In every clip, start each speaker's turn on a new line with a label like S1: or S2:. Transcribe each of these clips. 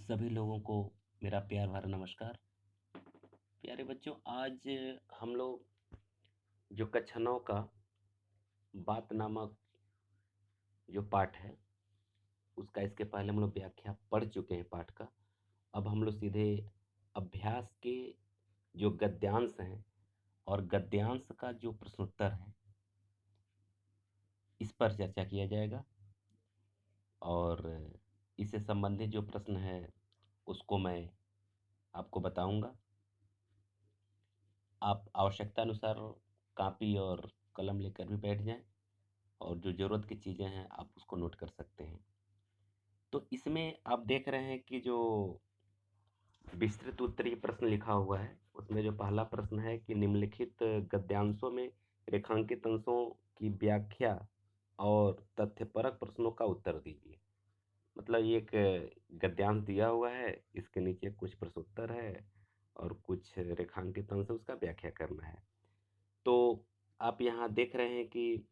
S1: सभी लोगों को मेरा प्यार भरा नमस्कार। प्यारे बच्चों, आज हम लोग जो कक्षा 9 का बात नामक जो पाठ है उसका इसके पहले हम लोग व्याख्या पढ़ चुके हैं पाठ का। अब हम लोग सीधे अभ्यास के जो गद्यांश हैं और गद्यांश का जो प्रश्नोत्तर है इस पर चर्चा किया जाएगा। और इससे संबंधित जो प्रश्न है उसको मैं आपको बताऊंगा। आप आवश्यकता अनुसार कॉपी और कलम लेकर भी बैठ जाएं और जो ज़रूरत की चीज़ें हैं आप उसको नोट कर सकते हैं। तो इसमें आप देख रहे हैं कि जो विस्तृत उत्तरीय प्रश्न लिखा हुआ है उसमें जो पहला प्रश्न है कि निम्नलिखित गद्यांशों में रेखांकित अंशों की व्याख्या और तथ्यपरक प्रश्नों का उत्तर दीजिए। मतलब ये एक गद्यांश दिया हुआ है, इसके नीचे कुछ प्रश्नोत्तर है और कुछ रेखांकित अंश है, उसका व्याख्या करना है। तो आप यहाँ देख रहे हैं कि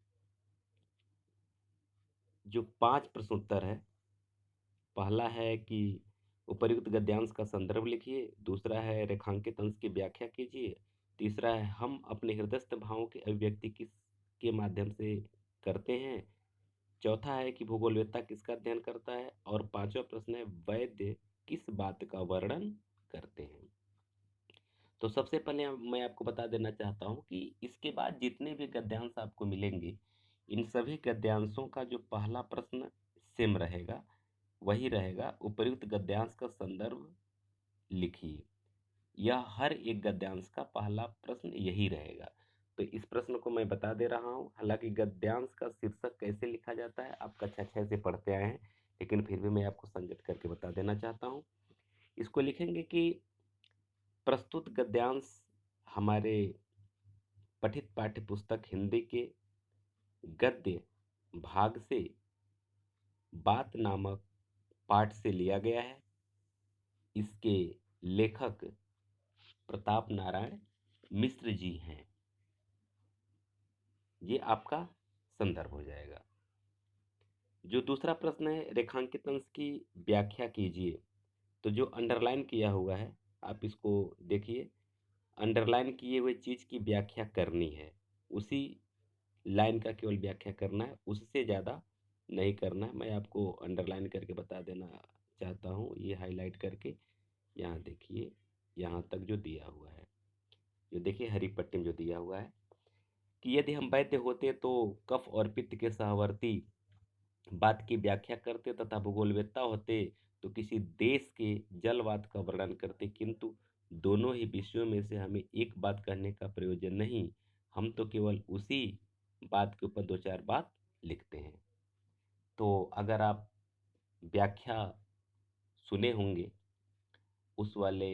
S1: जो 5 प्रश्नोत्तर है, पहला है कि उपर्युक्त गद्यांश का संदर्भ लिखिए, दूसरा है रेखांकित अंश की व्याख्या कीजिए, तीसरा है हम अपने हृदयस्थ भावों की अभिव्यक्ति किस के माध्यम से करते हैं, चौथा है कि भूगोलवेत्ता किसका अध्ययन करता है और पांचवा प्रश्न है वैद्य किस बात का वर्णन करते हैं। तो सबसे पहले मैं आपको बता देना चाहता हूँ कि इसके बाद जितने भी गद्यांश आपको मिलेंगे इन सभी गद्यांशों का जो पहला प्रश्न सेम रहेगा, वही रहेगा उपर्युक्त गद्यांश का संदर्भ लिखिए। यह हर एक गद्यांश का पहला प्रश्न यही रहेगा। तो इस प्रश्न को मैं बता दे रहा हूँ। हालांकि गद्यांश का शीर्षक कैसे लिखा जाता है आप कक्षा 6 से पढ़ते आए हैं, लेकिन फिर भी मैं आपको संगत करके बता देना चाहता हूँ। इसको लिखेंगे कि प्रस्तुत गद्यांश हमारे पठित पाठ्य पुस्तक हिंदी के गद्य भाग से बात नामक पाठ से लिया गया है। इसके लेखक प्रताप नारायण मिश्र जी हैं। ये आपका संदर्भ हो जाएगा। जो दूसरा प्रश्न है रेखांकित अंश की व्याख्या कीजिए। तो जो अंडरलाइन किया हुआ है आप इसको देखिए। अंडरलाइन किए हुए चीज़ की व्याख्या करनी है, उसी लाइन का केवल व्याख्या करना है, उससे ज़्यादा नहीं करना है। मैं आपको अंडरलाइन करके बता देना चाहता हूँ, ये हाईलाइट करके यहाँ देखिए, यहाँ तक जो दिया हुआ है, जो देखिए हरी पट्टी में जो दिया हुआ है कि यदि हम वैद्य होते तो कफ और पित्त के सहवर्ती बात की व्याख्या करते तथा भूगोलवेत्ता होते तो किसी देश के जलवात का वर्णन करते, किंतु दोनों ही विषयों में से हमें एक बात कहने का प्रयोजन नहीं, हम तो केवल उसी बात के ऊपर दो चार बात लिखते हैं। तो अगर आप व्याख्या सुने होंगे उस वाले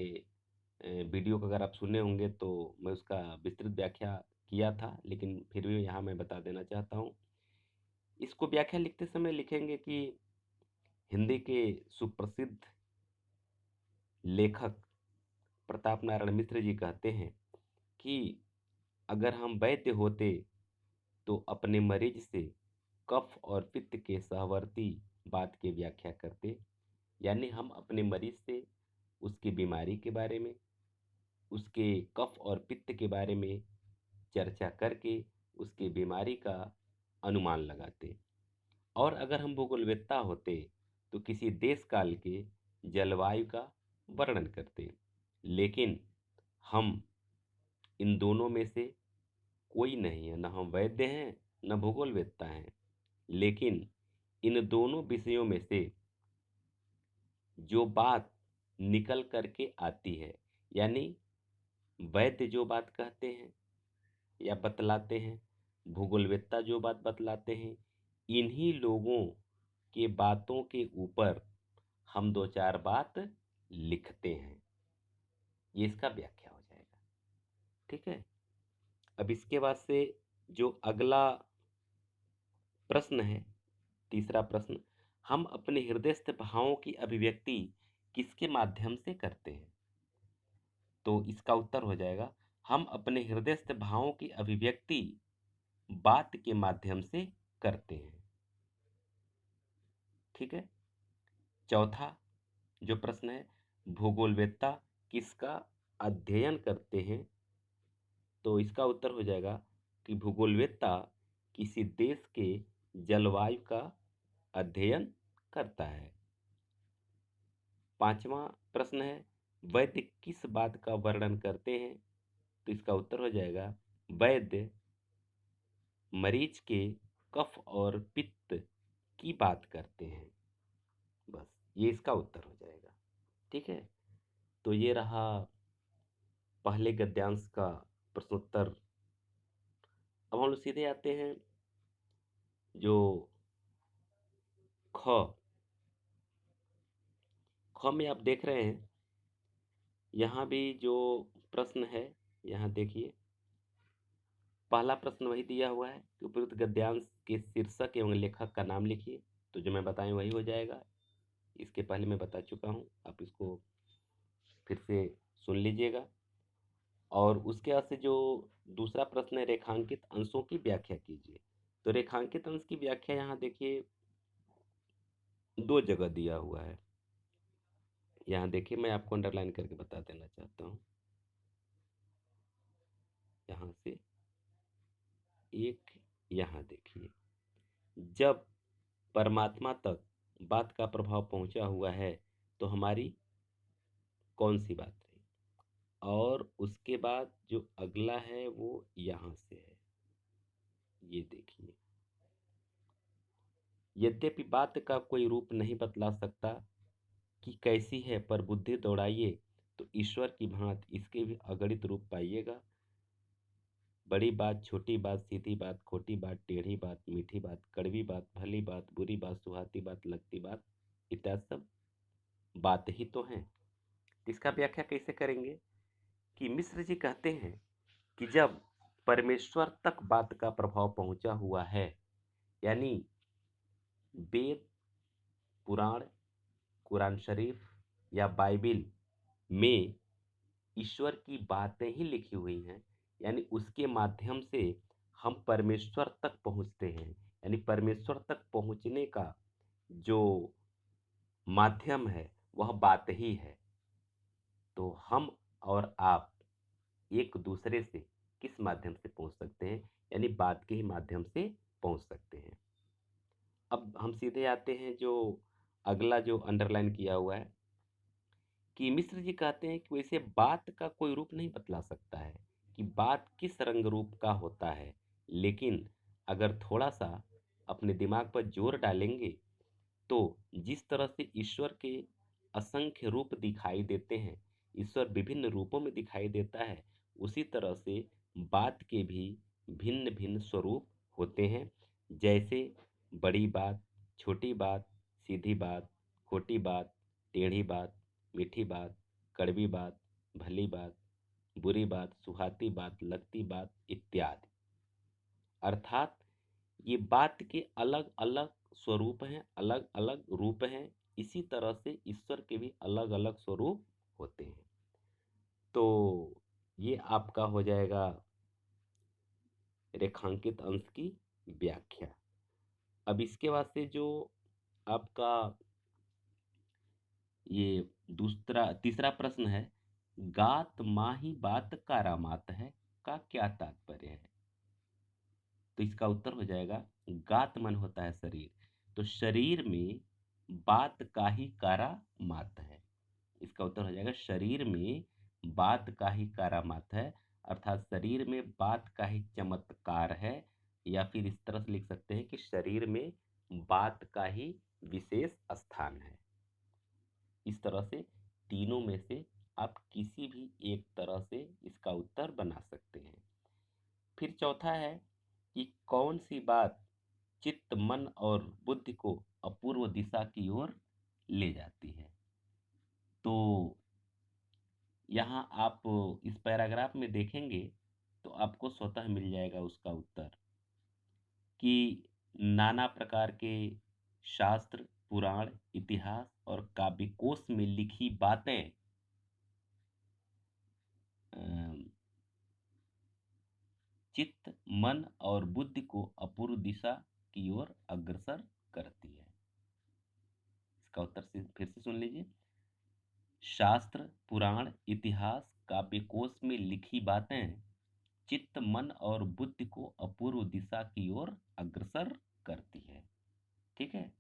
S1: वीडियो को अगर आप सुने होंगे तो मैं उसका विस्तृत व्याख्या किया था, लेकिन फिर भी यहाँ मैं बता देना चाहता हूँ। इसको व्याख्या लिखते समय लिखेंगे कि हिंदी के सुप्रसिद्ध लेखक प्रताप नारायण मिश्र जी कहते हैं कि अगर हम वैद्य होते तो अपने मरीज से कफ और पित्त के सहवर्ती बात की व्याख्या करते। यानी हम अपने मरीज से उसकी बीमारी के बारे में, उसके कफ और पित्त के बारे में चर्चा करके उसकी बीमारी का अनुमान लगाते। और अगर हम भूगोलवेत्ता होते तो किसी देश काल के जलवायु का वर्णन करते। लेकिन हम इन दोनों में से कोई नहीं है, न हम वैद्य हैं न भूगोलवेत्ता हैं, लेकिन इन दोनों विषयों में से जो बात निकल करके आती है, यानी वैद्य जो बात कहते हैं या बतलाते हैं, भूगोलवेत्ता जो बात बतलाते हैं, इन्हीं लोगों के बातों के ऊपर हम दो चार बात लिखते हैं। ये इसका व्याख्या हो जाएगा। ठीक है। अब इसके बाद से जो अगला प्रश्न है, तीसरा प्रश्न, हम अपने हृदयस्थ भावों की अभिव्यक्ति किसके माध्यम से करते हैं। तो इसका उत्तर हो जाएगा हम अपने हृदयस्थ भावों की अभिव्यक्ति बात के माध्यम से करते हैं। ठीक है। चौथा, जो प्रश्न है, भूगोलवेत्ता किसका अध्ययन करते हैं? तो इसका उत्तर हो जाएगा कि भूगोलवेत्ता किसी देश के जलवायु का अध्ययन करता है। पांचवा प्रश्न है, वैद्य किस बात का वर्णन करते हैं? तो इसका उत्तर हो जाएगा, वैद्य मरीज के कफ और पित्त की बात करते हैं। बस ये इसका उत्तर हो जाएगा। ठीक है, तो ये रहा पहले गद्यांश का प्रश्नोत्तर। अब हम लोग सीधे आते हैं जो ख ख में आप देख रहे हैं, यहाँ भी जो प्रश्न है, यहाँ देखिए पहला प्रश्न वही दिया हुआ है कि उपयुक्त गद्यांश के शीर्षक एवं लेखक का नाम लिखिए। तो जो मैं बताएं वही हो जाएगा। इसके पहले मैं बता चुका हूँ, आप इसको फिर से सुन लीजिएगा। और उसके बाद से जो दूसरा प्रश्न है, रेखांकित अंशों की व्याख्या कीजिए। तो रेखांकित अंश की व्याख्या यहाँ देखिए दो जगह दिया हुआ है। यहाँ देखिए मैं आपको अंडरलाइन करके बता देना चाहता हूँ। यहाँ से एक, यहाँ देखिए, जब परमात्मा तक बात का प्रभाव पहुंचा हुआ है तो हमारी कौन सी बात रही? और उसके बाद जो अगला है वो यहाँ से है, ये देखिए, यद्यपि बात का कोई रूप नहीं बतला सकता कि कैसी है, पर बुद्धि दौड़ाइए तो ईश्वर की भांति इसके भी अगणित रूप पाइएगा। बड़ी बात, छोटी बात, सीधी बात, खोटी बात, टेढ़ी बात, मीठी बात, कड़वी बात, भली बात, बुरी बात, सुहाती बात, लगती बात, इत्यादि सब बात ही तो है। इसका व्याख्या कैसे करेंगे कि मिश्र जी कहते हैं कि जब परमेश्वर तक बात का प्रभाव पहुंचा हुआ है, यानी वेद, पुराण, कुरान शरीफ या बाइबिल में ईश्वर की बातें ही लिखी हुई हैं, यानी उसके माध्यम से हम परमेश्वर तक पहुंचते हैं, यानी परमेश्वर तक पहुंचने का जो माध्यम है वह बात ही है। तो हम और आप एक दूसरे से किस माध्यम से पहुंच सकते हैं? यानी बात के ही माध्यम से पहुंच सकते हैं। अब हम सीधे आते हैं जो अगला जो अंडरलाइन किया हुआ है कि मिश्र जी कहते हैं कि वैसे बात का कोई रूप नहीं बतला सकता है कि बात किस रंग रूप का होता है, लेकिन अगर थोड़ा सा अपने दिमाग पर जोर डालेंगे तो जिस तरह से ईश्वर के असंख्य रूप दिखाई देते हैं, ईश्वर विभिन्न रूपों में दिखाई देता है, उसी तरह से बात के भी भिन्न भिन्न स्वरूप होते हैं। जैसे बड़ी बात, छोटी बात, सीधी बात, खोटी बात, टेढ़ी बात, मीठी बात, कड़वी बात, भली बात, बुरी बात, सुहाती बात, लगती बात इत्यादि। अर्थात ये बात के अलग अलग स्वरूप हैं, अलग अलग रूप हैं। इसी तरह से ईश्वर के भी अलग अलग स्वरूप होते हैं। तो ये आपका हो जाएगा रेखांकित अंश की व्याख्या। अब इसके बाद से जो आपका ये दूसरा तीसरा प्रश्न है, गात माही बात कारामात है का क्या तात्पर्य है? तो इसका उत्तर हो जाएगा, गात मन होता है शरीर, तो शरीर में बात का ही कारा मात है। इसका उत्तर हो जाएगा, शरीर में बात का ही कारा मात है, अर्थात शरीर में बात का ही चमत्कार है। या फिर इस तरह से लिख सकते हैं कि शरीर में बात का ही विशेष स्थान है। इस तरह से तीनों में से आप किसी भी एक तरह से इसका उत्तर बना सकते हैं। फिर चौथा है कि कौन सी बात चित्त, मन और बुद्धि को अपूर्व दिशा की ओर ले जाती है? तो यहाँ आप इस पैराग्राफ में देखेंगे तो आपको स्वतः मिल जाएगा उसका उत्तर कि नाना प्रकार के शास्त्र, पुराण, इतिहास और काव्यकोश में लिखी बातें अम, चित्त, मन और बुद्धि को अपूर्व दिशा की ओर अग्रसर करती है। इसका उत्तर से फिर से सुन लीजिए, शास्त्र, पुराण, इतिहास, काव्यकोश में लिखी बातें चित्त, मन और बुद्धि को अपूर्व दिशा की ओर अग्रसर करती है। ठीक है।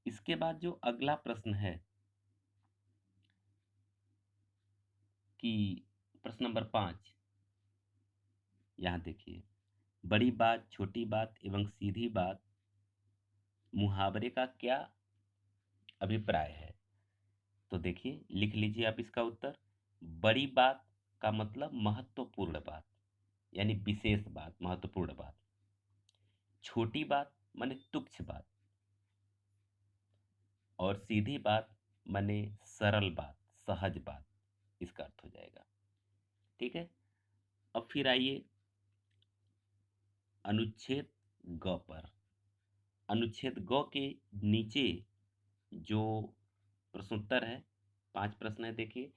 S1: इसके बाद जो अगला प्रश्न है कि प्रश्न नंबर 5, यहाँ देखिए, बड़ी बात, छोटी बात एवं सीधी बात मुहावरे का क्या अभिप्राय है? तो देखिए, लिख लीजिए आप इसका उत्तर। बड़ी बात का मतलब महत्वपूर्ण बात, यानी विशेष बात, महत्वपूर्ण बात। छोटी बात माने तुच्छ बात, और सीधी बात माने सरल बात, सहज बात, इसका अर्थ हो जाएगा। ठीक है। अब फिर आइए अनुच्छेद ग पर। अनुच्छेद ग के नीचे जो प्रश्नोत्तर है, 5 प्रश्न है। देखिए,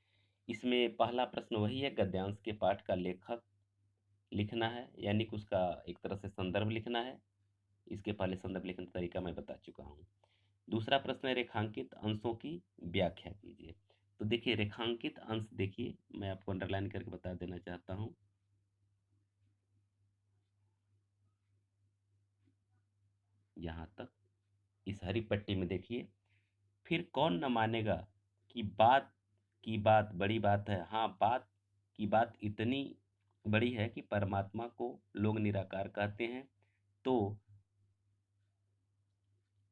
S1: इसमें पहला प्रश्न वही है, गद्यांश के पाठ का लेखक लिखना है, यानी कि उसका एक तरह से संदर्भ लिखना है। इसके पहले संदर्भ लिखने का तरीका मैं बता चुका हूँ। दूसरा प्रश्न है, रेखांकित अंशों की व्याख्या कीजिए। तो देखिए, रेखांकित अंश, देखिए मैं आपको अंडरलाइन करके बता देना चाहता हूँ। यहाँ तक इस हरी पट्टी में देखिए, फिर कौन न मानेगा कि बात की बात बड़ी बात है। हाँ, बात की बात इतनी बड़ी है कि परमात्मा को लोग निराकार कहते हैं, तो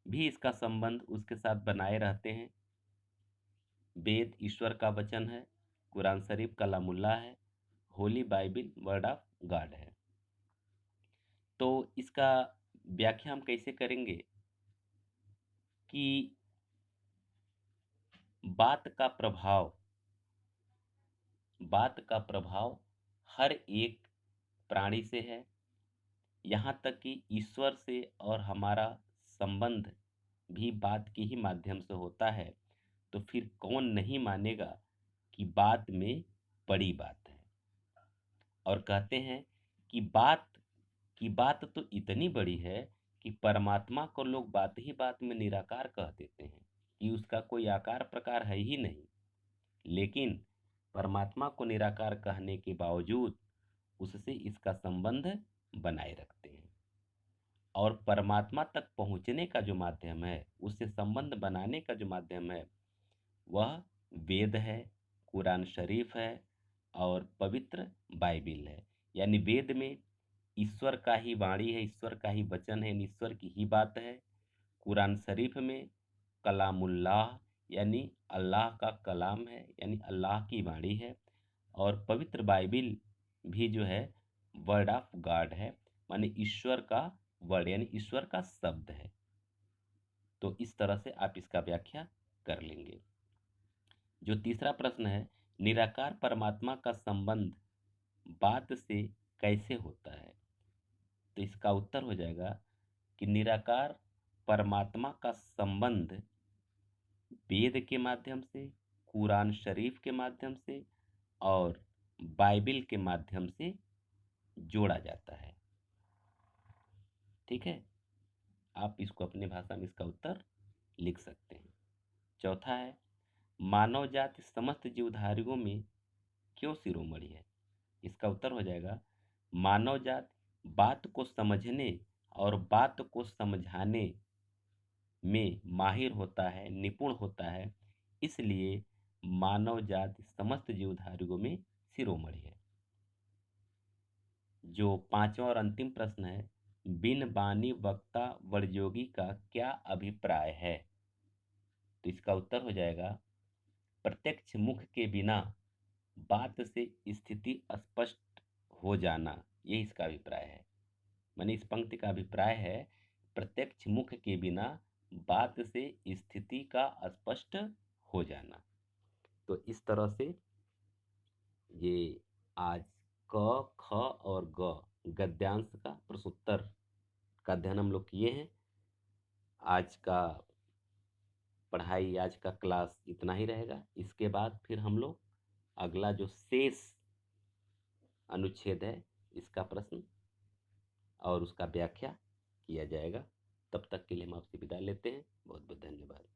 S1: भी इसका संबंध उसके साथ बनाए रहते हैं। वेद ईश्वर का वचन है, कुरान शरीफ कलामुल्लाह है, Holi Bible word of God है। तो इसका व्याख्या हम कैसे करेंगे कि बात का प्रभाव, बात का प्रभाव हर एक प्राणी से है, यहाँ तक कि ईश्वर से और हमारा संबंध भी बात के ही माध्यम से होता है। तो फिर कौन नहीं मानेगा कि बात में बड़ी बात है। और कहते हैं कि बात की बात तो इतनी बड़ी है कि परमात्मा को लोग बात ही बात में निराकार कह देते हैं, कि उसका कोई आकार प्रकार है ही नहीं। लेकिन परमात्मा को निराकार कहने के बावजूद उससे इसका संबंध बनाए रखते हैं। और परमात्मा तक पहुंचने का जो माध्यम है, उससे संबंध बनाने का जो माध्यम है, वह वेद है, कुरान शरीफ है और पवित्र बाइबिल है। यानी वेद में ईश्वर का ही वाणी है, ईश्वर का ही वचन है, ईश्वर की ही बात है। कुरान शरीफ में कलामुल्लाह यानी अल्लाह का कलाम है, यानी अल्लाह की वाणी है। और पवित्र बाइबिल भी जो है वर्ड ऑफ गॉड है, माने ईश्वर का वर्ड, यानी ईश्वर का शब्द है। तो इस तरह से आप इसका व्याख्या कर लेंगे। जो तीसरा प्रश्न है, निराकार परमात्मा का संबंध बात से कैसे होता है? तो इसका उत्तर हो जाएगा कि निराकार परमात्मा का संबंध वेद के माध्यम से, कुरान शरीफ के माध्यम से और बाइबिल के माध्यम से जोड़ा जाता है। ठीक है। आप इसको अपनी भाषा में इसका उत्तर लिख सकते हैं। चौथा है, मानव जाति समस्त जीवधारियों में क्यों शिरोमणि है? इसका उत्तर हो जाएगा, मानव जाति बात को समझने और बात को समझाने में माहिर होता है, निपुण होता है, इसलिए मानव जाति समस्त जीवधारियों में शिरोमणि है। जो पांचवा और अंतिम प्रश्न है, बिन बानी वक्ता वरजोगी का क्या अभिप्राय है? तो इसका उत्तर हो जाएगा, प्रत्यक्ष मुख के बिना बात से स्थिति स्पष्ट हो जाना, ये इसका अभिप्राय है। माने इस पंक्ति का अभिप्राय है, प्रत्यक्ष मुख के बिना बात से स्थिति का स्पष्ट हो जाना। तो इस तरह से ये आज क, ख और ग गद्यांश का प्रश्नोत्तर का अध्ययन हम लोग किए हैं। आज का पढ़ाई, आज का क्लास इतना ही रहेगा। इसके बाद फिर हम लोग अगला जो शेष अनुच्छेद है, इसका प्रश्न और उसका व्याख्या किया जाएगा। तब तक के लिए हम आपसे विदा लेते हैं। बहुत बहुत धन्यवाद।